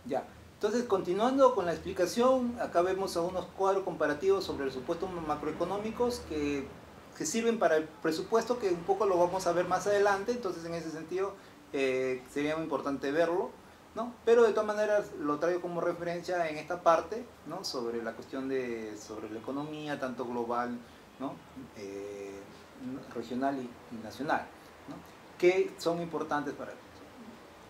Ya. Entonces, continuando con la explicación, acá vemos algunos cuadros comparativos sobre los supuestos macroeconómicos que sirven para el presupuesto, que un poco lo vamos a ver más adelante. Entonces, en ese sentido, sería muy importante verlo, ¿no? Pero de todas maneras lo traigo como referencia en esta parte, ¿no? Sobre la cuestión sobre la economía, tanto global, ¿no? Eh, regional y nacional, ¿no? Que son importantes para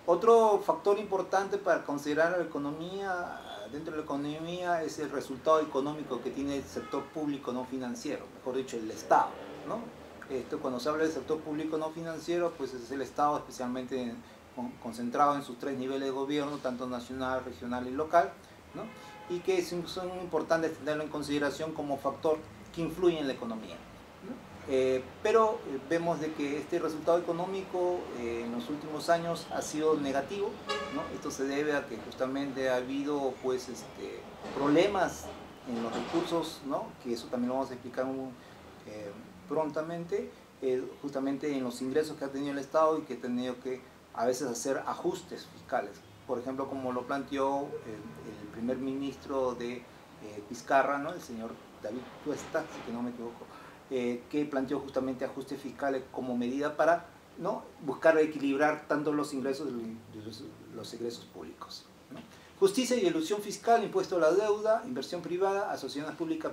otro factor importante para considerar la economía, dentro de la economía, es el resultado económico que tiene el sector público no financiero, mejor dicho, el Estado, ¿no? Cuando se habla del sector público no financiero, pues es el Estado especialmente concentrado en sus tres niveles de gobierno, tanto nacional, regional y local, ¿no? Y que son importantes tenerlo en consideración como factor que influye en la economía, ¿no? Pero vemos de que este resultado económico en los últimos años ha sido negativo, ¿no? Esto se debe a que justamente ha habido pues, problemas en los recursos, ¿no? Que eso también lo vamos a explicar prontamente, justamente en los ingresos que ha tenido el Estado y que ha tenido que a veces hacer ajustes fiscales. Por ejemplo, como lo planteó el primer ministro de Vizcarra, ¿no? El señor David Tuesta, si que no me equivoco, que planteó justamente ajustes fiscales como medida para, ¿no? Buscar equilibrar tanto los ingresos de los egresos públicos, ¿no? Justicia y elusión fiscal, impuesto a la deuda, inversión privada, asociaciones públicas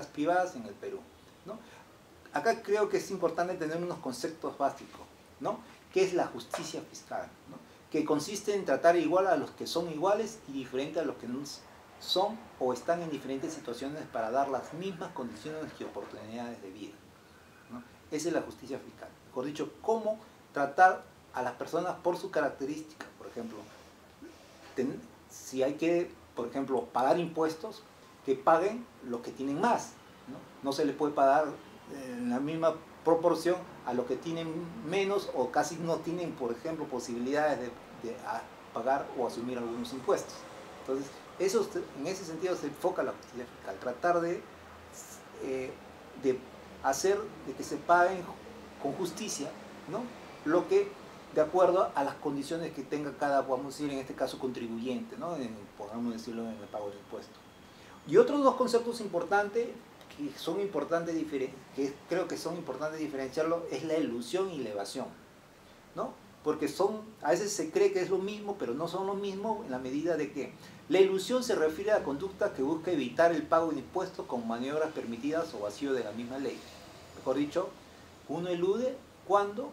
privadas en el Perú, ¿no? Acá creo que es importante tener unos conceptos básicos, ¿no? ¿Qué es la justicia fiscal? ¿No? Que consiste en tratar igual a los que son iguales y diferente a los que no son o están en diferentes situaciones para dar las mismas condiciones y oportunidades de vida, ¿no? Esa es la justicia fiscal. Mejor dicho, cómo tratar a las personas por su característica. Por ejemplo, si hay que, por ejemplo, pagar impuestos, que paguen los que tienen más, ¿no? No se les puede pagar en la misma proporción a los que tienen menos o casi no tienen, por ejemplo, posibilidades de pagar o asumir algunos impuestos. Entonces, en ese sentido se enfoca la justicia fiscal, tratar de hacer de que se paguen con justicia, ¿no? Lo que de acuerdo a las condiciones que tenga cada, podemos decir en este caso, contribuyente, ¿no? Podemos decirlo en el pago del impuesto. Y otros dos conceptos importantes que creo que son importantes diferenciarlo es la ilusión y la evasión, ¿no? Porque a veces se cree que es lo mismo, pero no son lo mismo en la medida de que la ilusión se refiere a la conducta que busca evitar el pago de impuestos con maniobras permitidas o vacío de la misma ley. Mejor dicho, uno elude cuando,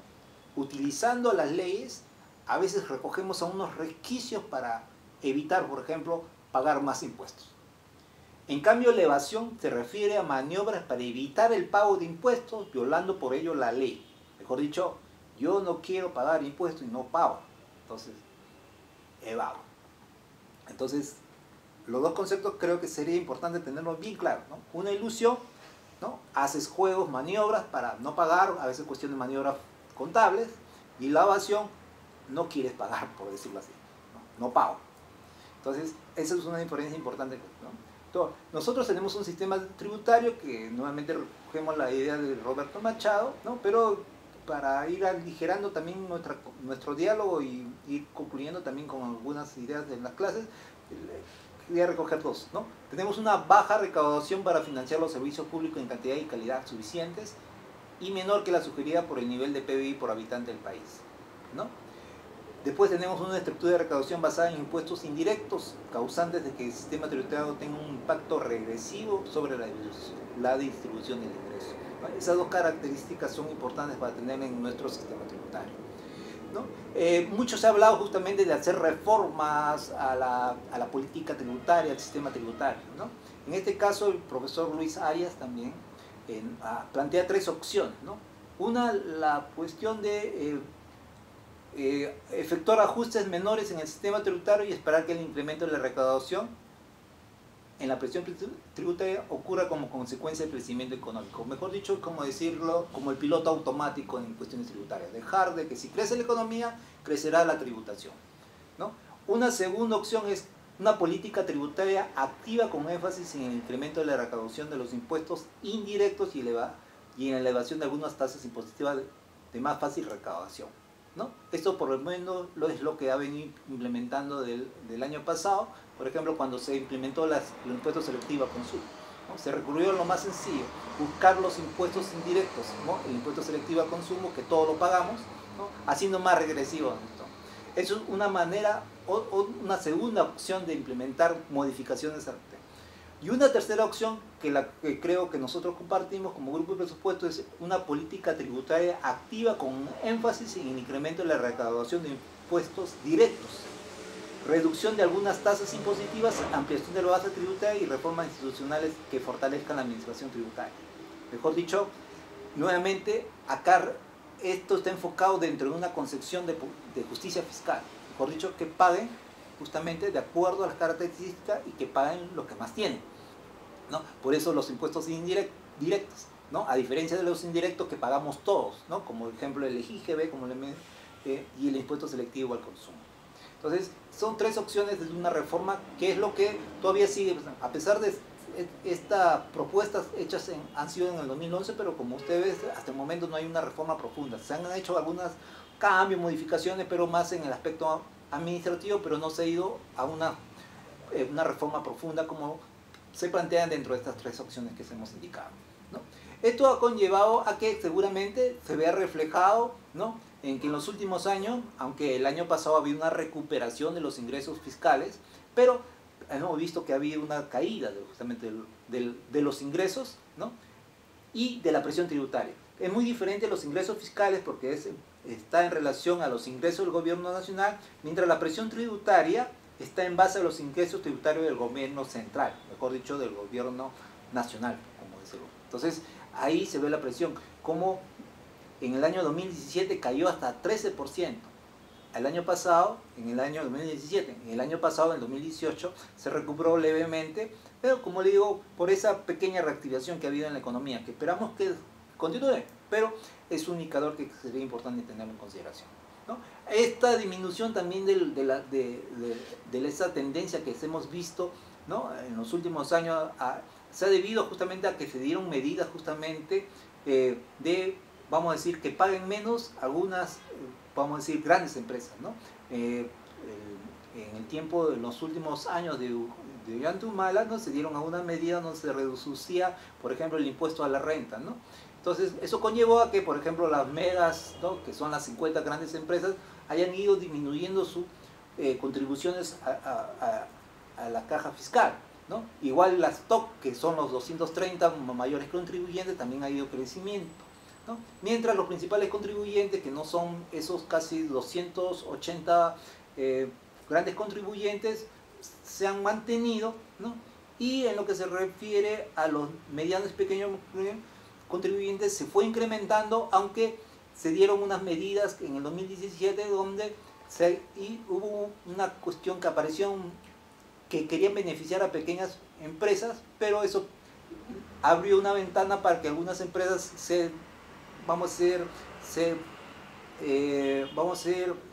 utilizando las leyes, a veces recogemos a unos resquicios para evitar, por ejemplo, pagar más impuestos. En cambio, la evasión se refiere a maniobras para evitar el pago de impuestos, violando por ello la ley. Mejor dicho, yo no quiero pagar impuestos y no pago, entonces evado. Entonces, los dos conceptos creo que sería importante tenerlos bien claros, ¿no? Una ilusión, ¿no? Haces juegos, maniobras para no pagar, a veces cuestión de maniobras contables, y la evasión, no quieres pagar, por decirlo así, no pago. Entonces, esa es una diferencia importante, ¿no? Entonces, nosotros tenemos un sistema tributario que nuevamente recogemos la idea de Roberto Machado, ¿no? Pero para ir aligerando también nuestro diálogo y ir concluyendo también con algunas ideas de las clases, quería recoger dos, ¿no? Tenemos una baja recaudación para financiar los servicios públicos en cantidad y calidad suficientes y menor que la sugerida por el nivel de PBI por habitante del país, ¿no? Después tenemos una estructura de recaudación basada en impuestos indirectos, causantes de que el sistema tributario tenga un impacto regresivo sobre la distribución del ingreso. Esas dos características son importantes para tener en nuestro sistema tributario, ¿no? Mucho se ha hablado justamente de hacer reformas a la política tributaria, al sistema tributario, ¿no? En este caso, el profesor Luis Arias también plantea tres opciones, ¿no? Una, la cuestión de efectuar ajustes menores en el sistema tributario y esperar que el incremento de la recaudación en la presión tributaria ocurra como consecuencia del crecimiento económico. Mejor dicho, como decirlo, como el piloto automático en cuestiones tributarias. Dejar de que si crece la economía, crecerá la tributación, ¿no? Una segunda opción es una política tributaria activa con énfasis en el incremento de la recaudación de los impuestos indirectos y en la elevación de algunas tasas impositivas de más fácil recaudación, ¿no? Esto por lo menos es lo que ha venido implementando del año pasado, por ejemplo, cuando se implementó el impuesto selectivo a consumo, ¿no? Se recurrió a lo más sencillo, buscar los impuestos indirectos, ¿no? El impuesto selectivo a consumo, que todos lo pagamos, ¿no? Haciendo más regresivo esto. Eso es una manera o una segunda opción de implementar modificaciones al tema. Y una tercera opción que creo que nosotros compartimos como grupo de presupuesto es una política tributaria activa con énfasis en el incremento de la recaudación de impuestos directos, reducción de algunas tasas impositivas, ampliación de la base tributaria y reformas institucionales que fortalezcan la administración tributaria. Mejor dicho, nuevamente, acá esto está enfocado dentro de una concepción de justicia fiscal. Mejor dicho, que paguen justamente de acuerdo a las características y que paguen lo que más tienen, ¿no? Por eso los impuestos directos, ¿no? A diferencia de los indirectos que pagamos todos, ¿no? Como por ejemplo el IGB y el impuesto selectivo al consumo. Entonces, son tres opciones de una reforma que es lo que todavía sigue, a pesar de estas propuestas hechas han sido en el 2011, pero como ustedes ven, hasta el momento no hay una reforma profunda. Se han hecho algunos cambios, modificaciones, pero más en el aspecto administrativo, pero no se ha ido a una reforma profunda como se plantean dentro de estas tres opciones que se hemos indicado, ¿no? Esto ha conllevado a que seguramente se vea reflejado, ¿no? En que en los últimos años, aunque el año pasado había una recuperación de los ingresos fiscales, pero hemos visto que ha habido una caída justamente de los ingresos, ¿no? Y de la presión tributaria. Es muy diferente los ingresos fiscales porque está en relación a los ingresos del gobierno nacional, mientras la presión tributaria está en base a los ingresos tributarios del gobierno central, mejor dicho, del gobierno nacional, como decirlo. Entonces, ahí se ve la presión, como en el año 2017 cayó hasta 13%. El año pasado, en el año 2017, en el año pasado, en el 2018, se recuperó levemente, pero como le digo, por esa pequeña reactivación que ha habido en la economía, que esperamos que continúe, pero es un indicador que sería importante tenerlo en consideración, ¿no? Esta disminución también de esa tendencia que hemos visto, ¿no? En los últimos años se ha debido justamente a que se dieron medidas justamente vamos a decir, que paguen menos algunas, vamos a decir, grandes empresas, ¿no? En el tiempo, en los últimos años de Ollanta Humala, ¿no? Se dieron algunas medidas donde se reducía, por ejemplo, el impuesto a la renta, ¿no? Entonces, eso conllevó a que, por ejemplo, las megas, ¿no? Que son las 50 grandes empresas, hayan ido disminuyendo sus contribuciones a la caja fiscal, ¿no? Igual las TOC, que son los 230 mayores contribuyentes, también ha ido crecimiento, ¿no? Mientras los principales contribuyentes, que no son esos casi 280 grandes contribuyentes, se han mantenido, ¿no? Y en lo que se refiere a los medianos y pequeños contribuyentes se fue incrementando, aunque se dieron unas medidas en el 2017 donde hubo una cuestión que apareció que querían beneficiar a pequeñas empresas, pero eso abrió una ventana para que algunas empresas se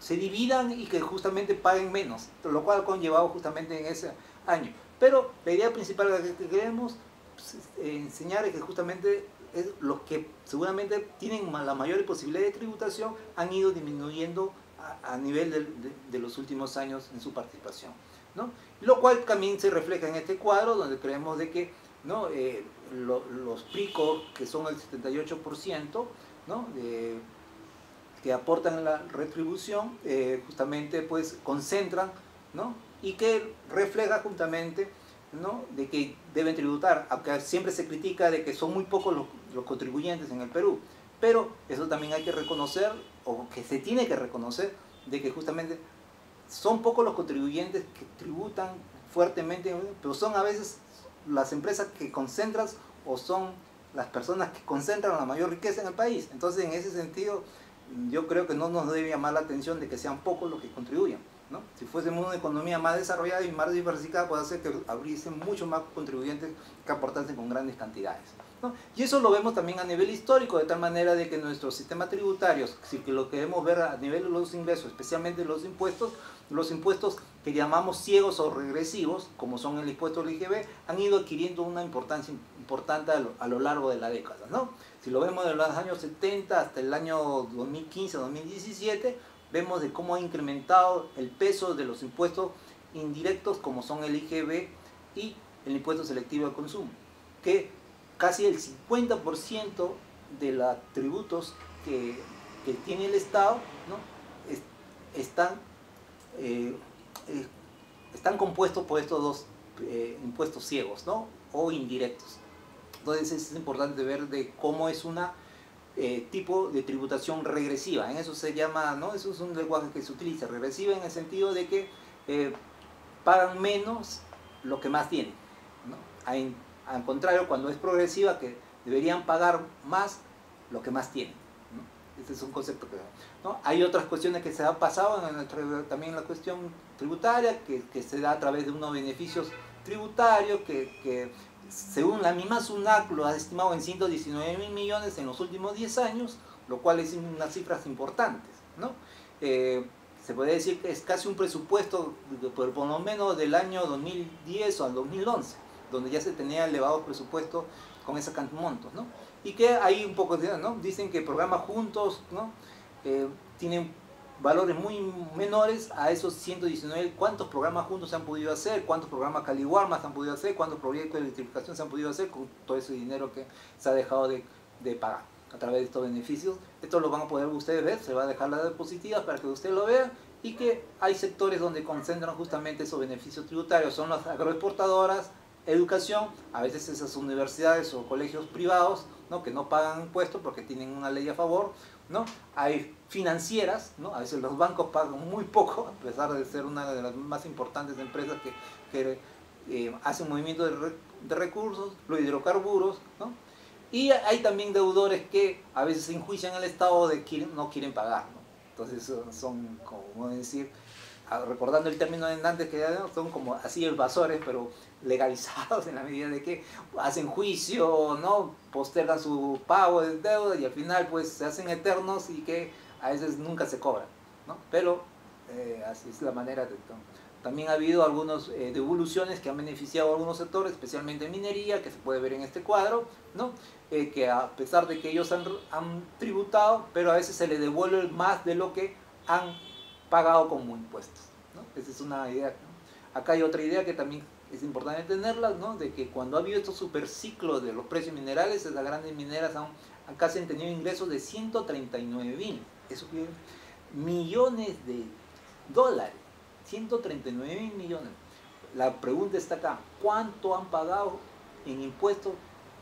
dividan y que justamente paguen menos, lo cual ha conllevado justamente en ese año. Pero la idea principal que queremos enseñar es que justamente los que seguramente tienen la mayor posibilidad de tributación han ido disminuyendo a nivel de los últimos años en su participación, ¿no? Lo cual también se refleja en este cuadro donde creemos de que, ¿no? Los PRICO, que son el 78%, ¿no? Que aportan la retribución, justamente pues concentran, ¿no? Y que refleja justamente, ¿no? De que deben tributar, aunque siempre se critica de que son muy pocos los contribuyentes en el Perú, pero eso también hay que reconocer, o que se tiene que reconocer, de que justamente son pocos los contribuyentes que tributan fuertemente, pero son a veces las empresas que concentran o son las personas que concentran la mayor riqueza en el país. Entonces, en ese sentido, yo creo que no nos debe llamar la atención de que sean pocos los que contribuyan, ¿no? Si fuésemos una economía más desarrollada y más diversificada, puede hacer que abriesen mucho más contribuyentes que aportasen con grandes cantidades, ¿no? Y eso lo vemos también a nivel histórico, de tal manera de que nuestro sistema tributario, si que lo queremos ver a nivel de los ingresos, especialmente los impuestos que llamamos ciegos o regresivos, como son el impuesto al IGB, han ido adquiriendo una importancia importante a lo largo de la década, ¿no? Si lo vemos de los años 70 hasta el año 2015-2017, vemos de cómo ha incrementado el peso de los impuestos indirectos como son el IGB y el impuesto selectivo al consumo, que casi el 50% de los tributos que tiene el Estado, ¿no? están compuestos por estos dos impuestos ciegos, ¿no? O indirectos. Entonces es importante ver de cómo es una tipo de tributación regresiva. En eso se llama, ¿no? Eso es un lenguaje que se utiliza, regresiva en el sentido de que pagan menos lo que más tienen, ¿no? Al contrario, cuando es progresiva, que deberían pagar más lo que más tienen, ¿no? Este es un concepto que, ¿no? Hay otras cuestiones que se han pasado también en la cuestión tributaria, que se da a través de unos beneficios tributarios que según la misma SUNAT lo ha estimado en 119.000 millones en los últimos 10 años, lo cual es unas cifras importantes, ¿no? Se puede decir que es casi un presupuesto por lo menos del año 2010 o al 2011, donde ya se tenía elevados presupuestos con esa cantidad de montos, ¿no? Y que hay un poco, ¿no? Dicen que programas juntos, ¿no? Tienen valores muy menores a esos 119. ¿Cuántos programas juntos se han podido hacer? ¿Cuántos programas Caliwarma se han podido hacer? ¿Cuántos proyectos de electrificación se han podido hacer con todo ese dinero que se ha dejado de pagar a través de estos beneficios? Esto lo van a poder ustedes ver, se va a dejar las diapositivas para que ustedes lo vean, y que hay sectores donde concentran justamente esos beneficios tributarios. Son las agroexportadoras, educación, a veces esas universidades o colegios privados, ¿no? Que no pagan impuestos porque tienen una ley a favor, ¿no? Hay financieras, ¿no? A veces los bancos pagan muy poco, a pesar de ser una de las más importantes empresas que hacen movimiento de recursos, los hidrocarburos, ¿no? Y hay también deudores que a veces enjuician al Estado de que no quieren pagar, ¿no? Entonces son, como decir, recordando el término de antes, que son como así evasores, pero legalizados en la medida de que hacen juicio, ¿no? Postergan su pago de deuda y al final pues se hacen eternos y que a veces nunca se cobran, ¿no? Pero así es la manera de... También ha habido algunas devoluciones que han beneficiado a algunos sectores, especialmente minería, que se puede ver en este cuadro, ¿no? Que a pesar de que ellos han tributado, pero a veces se les devuelve más de lo que han pagado como impuestos, ¿no? Esa es una idea, ¿no? Acá hay otra idea que también es importante tenerla, ¿no? De que cuando ha habido estos superciclos de los precios minerales, las grandes mineras casi han tenido ingresos de 139.000, eso quiere millones de dólares, 139.000 millones. La pregunta está acá, ¿cuánto han pagado en impuestos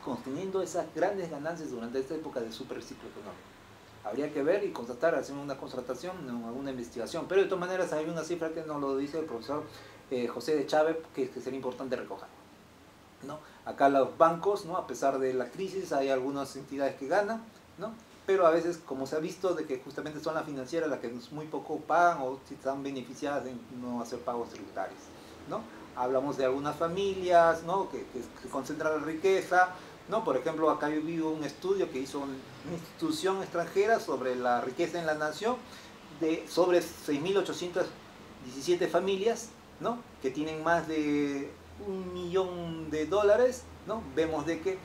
conteniendo esas grandes ganancias durante esta época de superciclo económico? Habría que ver y constatar, hacer una constatación, una investigación, pero de todas maneras hay una cifra que nos lo dice el profesor José de Chávez, que sería importante recoger, ¿no? Acá los bancos, ¿no? A pesar de la crisis, hay algunas entidades que ganan, ¿no? Pero a veces, como se ha visto, de que justamente son las financieras las que muy poco pagan o si están beneficiadas de no hacer pagos tributarios, ¿no? Hablamos de algunas familias, ¿no? que concentran la riqueza, ¿no? Por ejemplo, acá yo vi un estudio que hizo una institución extranjera sobre la riqueza en la nación, sobre 6.817 familias, ¿no? Que tienen más de $1 millón, ¿no? Vemos de que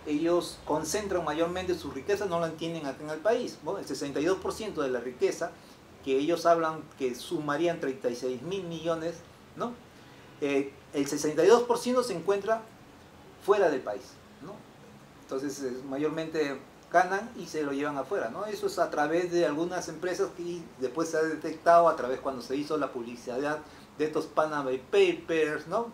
ellos concentran mayormente su riqueza, no la tienen acá en el país, ¿no? El 62% de la riqueza, que ellos hablan que sumarían 36.000 millones, ¿no? El 62% se encuentra fuera del país, ¿no? Entonces mayormente ganan y se lo llevan afuera, ¿no? Eso es a través de algunas empresas que después se ha detectado a través cuando se hizo la publicidad de estos Panama Papers, ¿no?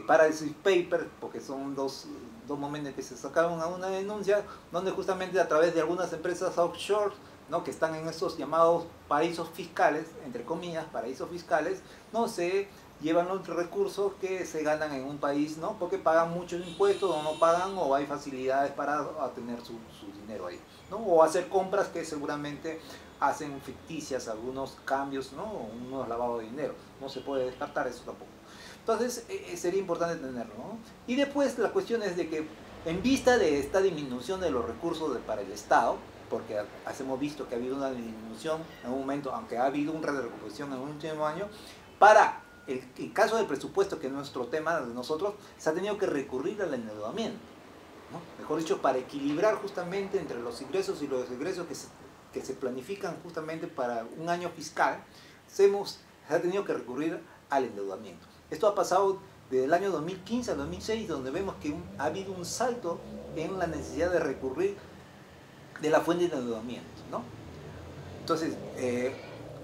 Paradise Papers, porque son dos momentos que se sacaron a una denuncia, donde justamente a través de algunas empresas offshore, ¿no? Que están en esos llamados paraísos fiscales, entre comillas, paraísos fiscales, no se llevan los recursos que se ganan en un país, ¿no? Porque pagan muchos impuestos o no pagan, o hay facilidades para tener su dinero ahí, ¿no? O hacer compras que seguramente hacen ficticias, algunos cambios, ¿no? Unos lavados de dinero, no se puede descartar eso tampoco. Entonces sería importante tenerlo, ¿no? Y después la cuestión es de que en vista de esta disminución de los recursos para el Estado, porque hemos visto que ha habido una disminución en un momento, aunque ha habido una recuperación en el último año, para el caso del presupuesto, que es nuestro tema de nosotros, se ha tenido que recurrir al endeudamiento, ¿no? Mejor dicho, para equilibrar justamente entre los ingresos y los egresos que que se planifican justamente para un año fiscal, se ha tenido que recurrir al endeudamiento. Esto ha pasado desde el año 2015 al 2006, donde vemos que ha habido un salto en la necesidad de recurrir de la fuente de endeudamiento, ¿no? Entonces,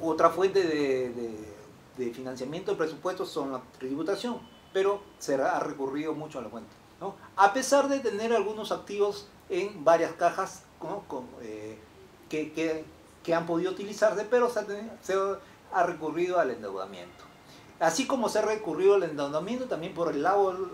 otra fuente de financiamiento del presupuesto son la tributación, pero se ha recurrido mucho a la fuente, ¿no? A pesar de tener algunos activos en varias cajas, ¿no? que han podido utilizarse, pero se ha recurrido al endeudamiento. Así como se ha recurrido al endeudamiento, también por el lado,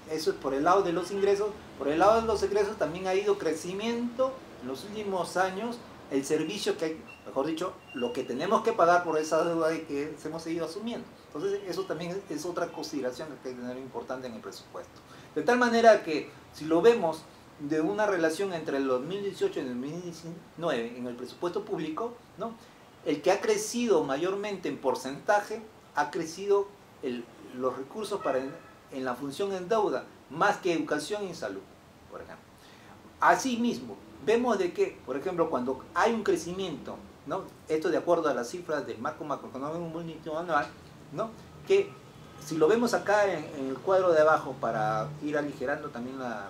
eso es por el lado de los ingresos, por el lado de los ingresos también ha ido crecimiento en los últimos años el servicio que hay, mejor dicho, lo que tenemos que pagar por esa deuda que hemos seguido asumiendo. Entonces eso también es otra consideración que hay que tener importante en el presupuesto. De tal manera que si lo vemos de una relación entre el 2018 y el 2019 en el presupuesto público, ¿no? El que ha crecido mayormente en porcentaje ha crecido los recursos en la función en deuda, más que educación y salud, por ejemplo. Asimismo, vemos de que, por ejemplo, cuando hay un crecimiento, ¿no? Esto de acuerdo a las cifras del marco macroeconómico multianual, ¿no? Que si lo vemos acá en el cuadro de abajo para ir aligerando también la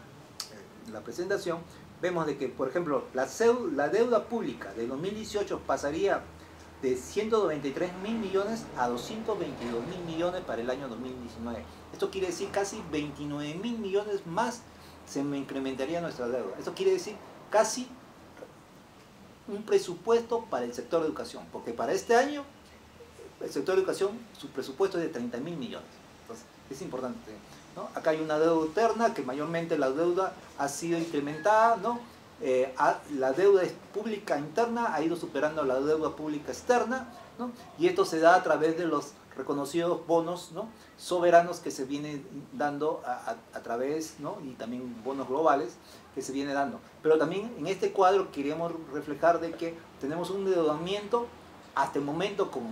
presentación, vemos de que, por ejemplo, la deuda pública de 2018 pasaría de 193.000 millones a 222.000 millones para el año 2019. Esto quiere decir casi 29.000 millones más se incrementaría nuestra deuda. Esto quiere decir casi un presupuesto para el sector de educación, porque para este año el sector de educación, su presupuesto es de 30.000 millones. Entonces, es importante, ¿no? Acá hay una deuda interna, que mayormente la deuda ha sido incrementada, ¿no? La deuda pública interna ha ido superando la deuda pública externa, ¿no? Y esto se da a través de los reconocidos bonos, ¿no? Soberanos que se vienen dando a través, ¿no? Y también bonos globales que se viene dando. Pero también en este cuadro queríamos reflejar de que tenemos un endeudamiento hasta el momento con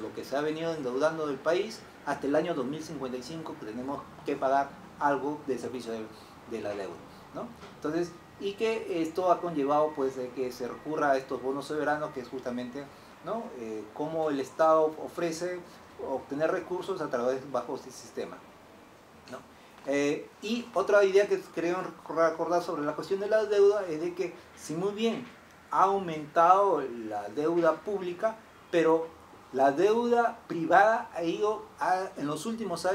lo que se ha venido endeudando del país hasta el año 2055, que tenemos que pagar algo del servicio de la deuda, ¿no? Entonces, y que esto ha conllevado pues de que se recurra a estos bonos soberanos, que es justamente, ¿no? Cómo el Estado ofrece obtener recursos a través bajo este sistema, ¿no? Y otra idea que queremos recordar sobre la cuestión de la deuda es de que si muy bien ha aumentado la deuda pública, pero la deuda privada ha ido en los últimos años